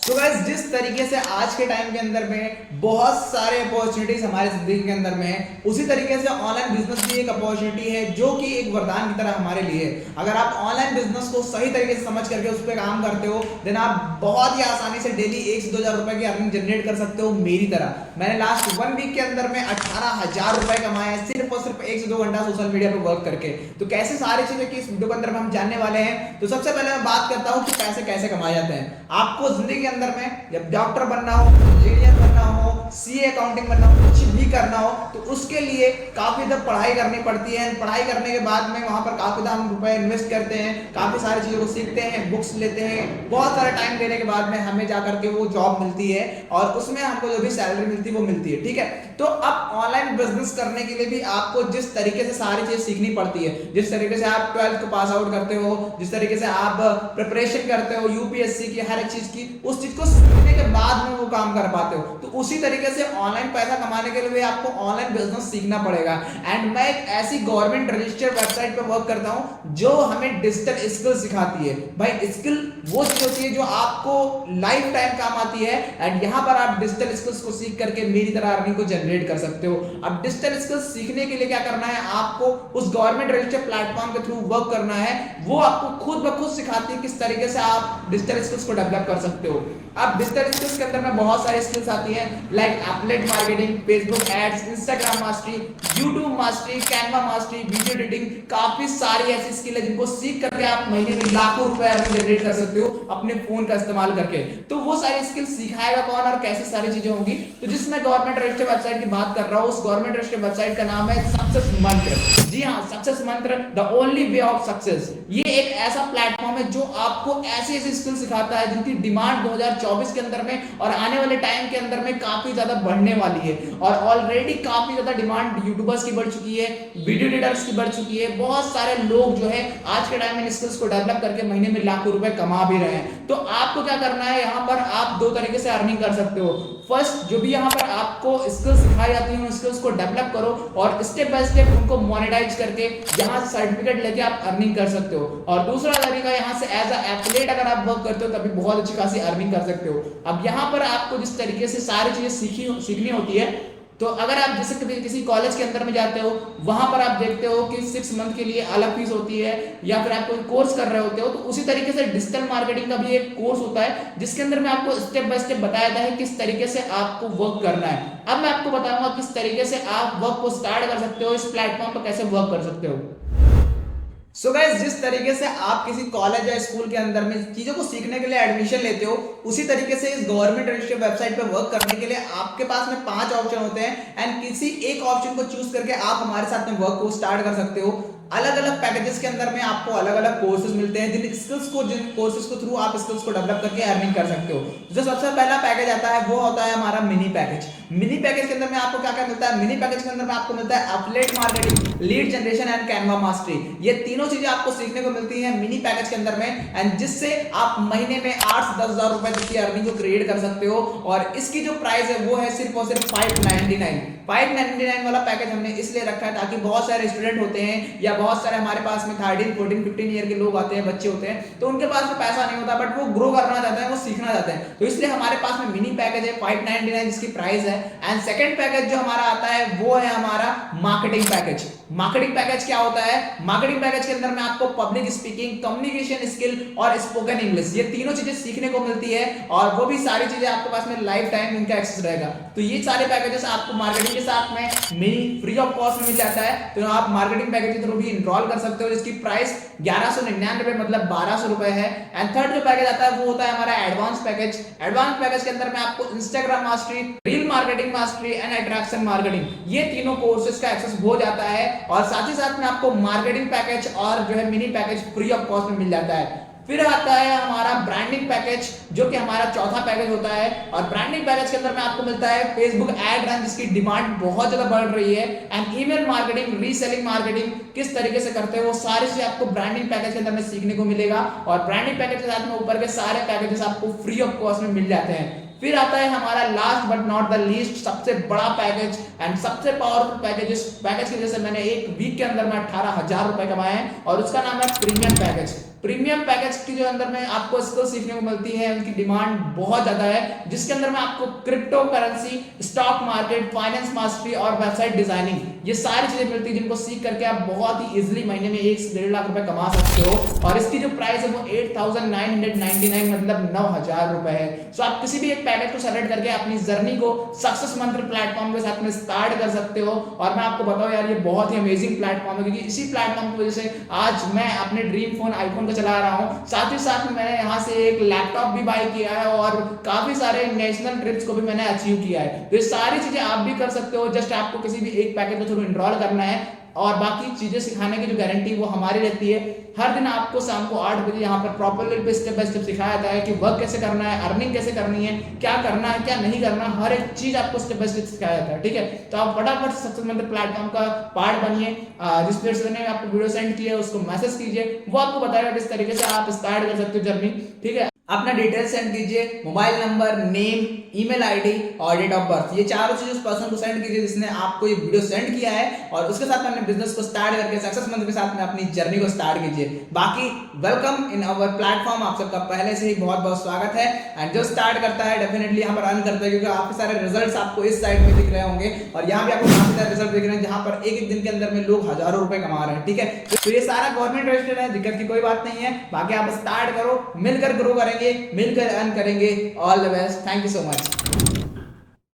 तो गाइस जिस तरीके से आज के टाइम के अंदर में बहुत सारे अपॉर्चुनिटीज हमारे जिंदगी के अंदर में है, उसी तरीके से ऑनलाइन बिजनेस भी एक अपॉर्चुनिटी है जो कि एक वरदान की तरह हमारे लिए है। अगर आप ऑनलाइन बिजनेस को सही तरीके से समझ करके उस पर काम करते हो, देन आप बहुत ही आसानी से डेली 1 से 2 हज़ार रुपए की अर्निंग जनरेट कर सकते हो। मेरी तरह मैंने लास्ट 1 वीक के अंदर में 18,000 रुपए कमाए हैं सिर्फ और सिर्फ 1 से 2 घंटा सोशल मीडिया पर वर्क करके। तो कैसे सारी चीजें की इस वीडियो के अंदर में हम जानने वाले हैं। तो सबसे पहले मैं बात करता हूँ कि पैसे कैसे कमाए जाते हैं। आपको जिंदगी के अंदर में जब डॉक्टर बनना हो, इंजीनियर बनना हो, सीए अकाउंटिंग बनना हो, कुछ भी करना हो, तो उसके लिए काफी ज्यादा पढ़ाई करनी पड़ती है। पढ़ाई करने के बाद में वहां पर काफी ज्यादा हम रुपए इन्वेस्ट करते हैं, काफी सारी चीजों को सीखते हैं, बुक्स लेते हैं, बहुत सारा टाइम देने के बाद में हमें जाकर के वो जॉब मिलती है और उसमें हमको जो भी सैलरी मिलती है वो मिलती है। ठीक है, तो अब ऑनलाइन बिजनेस करने के लिए भी आपको जिस तरीके से सारी चीज सीखनी पड़ती है, जिस तरीके से आप 12th को पास आउट करते हो, जिस तरीके से आप प्रिपरेशन करते हो यूपीएससी की, हर एक चीज की, उस चीज को सीखने के बाद में वो काम कर पाते हो। तो उसी तरीके से ऑनलाइन पैसा कमाने के लिए आपको ऑनलाइन बिजनेस सीखना पड़ेगा। एंड मैं एक ऐसी गवर्नमेंट रजिस्टर्ड वेबसाइट पे वर्क करता हूं जो हमें डिजिटल स्किल सिखाती है। भाई स्किल वो चीज होती है जो आपको लाइफ टाइम काम आती है एंड यहां पर आप डिजिटल स्किल्स को सीख करके मेरी तरह अर्निंग को जनरेट कर सकते हो। अब डिजिटल स्किल्स सीखने के लिए क्या करना है, आपको उस गवर्नमेंट रजिस्टर्ड प्लेटफॉर्म के थ्रू वर्क करना है। वो आपको खुद ब खुद सिखाती है किस तरीके से आप डिजिटल स्किल्स को डेवलप कर सकते हो। अब डिजिटल स्किल्स के अंदर में बहुत सारी स्किल्स आती हैं like affiliate marketing, Facebook ads, Instagram mastery, YouTube mastery, Canva mastery, video editing, काफी सारी ऐसी स्किल है जिनको सीख करके आप महीने में लाखों रुपए अर्निंग जनरेट कर सकते हो अपने फोन का इस्तेमाल करके। तो वो सारी स्किल सिखाएगा कौन और कैसे सारी चीजें होंगी, तो जिसमें गवर्नमेंट रजिस्टर्ड वेबसाइट की बात कर रहा हूं, उस गवर्नमेंट रजिस्टर्ड वेबसाइट का नाम है सक्सेस मंत्र। जी हाँ, सक्सेस मंत्र, the only way of success. ये एक ऐसा प्लेटफॉर्म है जो आपको ऐसी ऐसी स्किल सिखाता है जिनकी डिमांड 2024 के अंदर में और आने वाले टाइम के अंदर में काफी ज्यादा बढ़ने वाली है। और ऑलरेडी काफी ज्यादा डिमांड यूट्यूबर्स की बढ़ चुकी है, वीडियो एडिटर्स की बढ़ चुकी है। बहुत सारे लोग जो है आज के टाइम में स्किल्स को डेवलप करके महीने में लाखों रुपए कमा भी रहे हैं। तो आपको क्या करना है, यहाँ पर आप दो तरीके से अर्निंग कर सकते हो। फर्स्ट, जो भी यहाँ पर आपको स्किल्स सिखाई जाती है उन स्किल्स को डेवलप करो और स्टेप बाय स्टेप उनको मोनेटाइज करके यहाँ से सर्टिफिकेट लेके आप अर्निंग कर सकते हो। और दूसरा तरीका यहाँ से एज अ एफिलिएट अगर आप वर्क करते हो तभी बहुत अच्छी खासी अर्निंग कर सकते हो। अब यहाँ पर आपको जिस तरीके से सारी चीजें सीखनी होती है, तो अगर आप जैसे कभी किसी कॉलेज के अंदर में जाते हो, वहां पर आप देखते हो कि 6 मंथ के लिए अलग फीस होती है, या फिर आप कोई कोर्स कर रहे होते हो, तो उसी तरीके से डिजिटल मार्केटिंग का भी एक कोर्स होता है जिसके अंदर में आपको स्टेप बाय स्टेप बताया जाता है किस तरीके से आपको वर्क करना है। अब मैं आपको बताऊंगा किस तरीके से आप वर्क को स्टार्ट कर सकते हो, इस प्लेटफॉर्म पर कैसे वर्क कर सकते हो। सो गाइस, जिस तरीके से आप किसी कॉलेज या स्कूल के अंदर में चीजों को सीखने के लिए एडमिशन लेते हो, उसी तरीके से इस गवर्नमेंट रजिस्टर्ड वेबसाइट पे वर्क करने के लिए आपके पास में 5 ऑप्शन होते हैं एंड किसी एक ऑप्शन को चूज करके आप हमारे साथ में वर्क को स्टार्ट कर सकते हो। अलग अलग पैकेजेस के अंदर में आपको अलग अलग कोर्सेज मिलते हैं, जिन कोर्सेज को थ्रू आप स्किल्स को डेवलप करके अर्निंग कर सकते हो। जो सबसे पहला पैकेज आता है वो होता है हमारा मिनी पैकेज। मिनी पैकेज के अंदर में आपको क्या क्या मिलता है, मिनी पैकेज के अंदर में आपको मिलता है affiliate marketing, lead generation and Canva mastery. ये तीनों चीजें आपको सीखने को मिलती है मिनी पैकेज के अंदर में, एंड जिससे आप महीने में 8 से 10 हज़ार रुपए तक की अर्निंग को क्रिएट कर सकते हो। और इसकी जो प्राइस है वो है सिर्फ और सिर्फ 599 वाला पैकेज हमने इसलिए रखा है ताकि बहुत सारे स्टूडेंट होते हैं या बहुत सारे हमारे पास में 13, 14, 15 ईयर के लोग आते हैं, बच्चे होते हैं, तो उनके पास में पैसा नहीं होता बट वो ग्रो करना चाहते हैं, वो सीखना चाहते हैं। तो इसलिए हमारे पास में मिनी पैकेज है 599 जिसकी प्राइस है। एंड सेकंड पैकेज जो हमारा आता है वो है हमारा मार्केटिंग पैकेज। मार्केटिंग पैकेज क्या होता है, मार्केटिंग पैकेज के अंदर में आपको पब्लिक स्पीकिंग, कम्युनिकेशन स्किल और स्पोकन इंग्लिश, ये तीनों चीजें सीखने को मिलती है और वो भी सारी चीजें आपके पास में लाइफ टाइम इनका एक्सेस रहेगा। तो ये सारे पैकेजेस आपको मार्केटिंग के साथ में मिनी फ्री ऑफ कॉस्ट में मिल जाता है। तो आप मार्केटिंग पैकेज के थ्रू भी इनरोल कर सकते हो, जिसकी प्राइस 1199 मतलब 1200 रुपए है। एंड थर्ड जो पैकेज आता है वो होता है हमारा एडवांस पैकेज। एडवांस पैकेज के अंदर में आपको Instagram mastery, reel marketing mastery and attraction marketing, ये तीनों कोर्सेज का एक्सेस हो जाता है और साथ ही साथ में आपको मार्केटिंग पैकेज और जो है mini package free of cost में मिल जाता है। फिर आता है हमारा ब्रांडिंग पैकेज जो कि हमारा चौथा पैकेज होता है। और ब्रांडिंग पैकेज के अंदर में आपको मिलता है फेसबुक एड रन, जिसकी डिमांड बहुत ज्यादा बढ़ रही है, and email marketing, reselling marketing किस तरीके से करते हैं वो सारी चीजें आपको ब्रांडिंग पैकेज के अंदर में सीखने को मिलेगा। और ब्रांडिंग पैकेज के साथ में ऊपर के सारे पैकेजेस आपको फ्री ऑफ कॉस्ट में मिल जाते हैं। फिर आता है हमारा last but not the least सबसे बड़ा पैकेज एंड सबसे पावरफुल पैकेज। इस पैकेज की वजह से मैंने एक वीक के अंदर में 18,000 रुपए कमाए हैं और उसका नाम है प्रीमियम पैकेज। प्रीमियम पैकेज के जो अंदर में आपको स्किल सीखने को मिलती है, उनकी डिमांड बहुत ज्यादा है, जिसके अंदर में आपको crypto currency, stock market, finance mastery और वेबसाइट डिजाइनिंग, ये सारी चीजें मिलती है, जिनको सीख करके आप बहुत ही इजीली महीने में 1 से 1.5 लाख रुपए कमा सकते हो। और इसकी जो प्राइस है वो 8,999 मतलब 9,000 रुपए है। सो आप किसी भी एक पैकेज को सेलेक्ट करके अपनी जर्नी को सक्सेस मंत्र प्लेटफॉर्म के साथ में स्टार्ट कर सकते हो। और मैं आपको बताऊं यार, ये बहुत ही अमेजिंग प्लेटफॉर्म है, क्योंकि इसी प्लेटफॉर्म की वजह से आज मैं अपने ड्रीम फोन आईफोन चला रहा हूं। साथ ही साथ में मैंने यहां से एक लैपटॉप भी बाय किया है और काफी सारे नेशनल ट्रिप्स को भी मैंने अचीव किया है। तो ये सारी चीजें आप भी कर सकते हो। जस्ट आपको किसी भी एक पैकेज को थ्रू एनरोल करना है और बाकी चीजें सिखाने की जो गारंटी वो हमारी रहती है। हर दिन आपको शाम को 8 बजे यहाँ पर प्रॉपरली स्टेप बाय स्टेप सिखाया जाता है कि वर्क कैसे करना है, अर्निंग कैसे करनी है, क्या करना है क्या नहीं करना, हर एक चीज आपको स्टेप बाय स्टेप सिखाया जाता है। ठीक है, तो आप फटाफट सक्सेस मंत्र प्लेटफॉर्म का पार्ट बनिए। जिस पर्सन ने आपको वीडियो सेंड किया है उसको मैसेज कीजिए, वो आपको बताएगा किस तरीके से आप स्टार्ट कर सकते हो जर्नी। ठीक है, अपना डिटेल सेंड कीजिए, mobile number, name, email ID और डेट ऑफ बर्थ, ये चारों चीजें उस पर्सन को सेंड कीजिए जिसने आपको ये वीडियो सेंड किया है, और उसके साथ में अपने बिजनेस को स्टार्ट करके सक्सेस मंत्र के साथ में अपनी जर्नी को स्टार्ट कीजिए। बाकी वेलकम इन अवर प्लेटफॉर्म, आप सबका पहले से ही बहुत बहुत स्वागत है। एंड जो स्टार्ट करता है डेफिनेटली यहाँ पर अर्न करता है, क्योंकि आपके सारे रिजल्ट्स आपको इस साइड में दिख रहे होंगे और यहाँ भी आपको काफी सारे रिजल्ट दिख रहे हैं, जहाँ पर एक दिन के अंदर में लोग हजारों रुपए कमा रहे हैं। ठीक है, तो ये सारा गवर्नमेंट रजिस्टर्ड है, दिक्कत की कोई बात नहीं है। बाकी आप स्टार्ट करो, मिलकर ग्रो करेंगे, मिलकर अर्न करेंगे। All the best, thank you so much.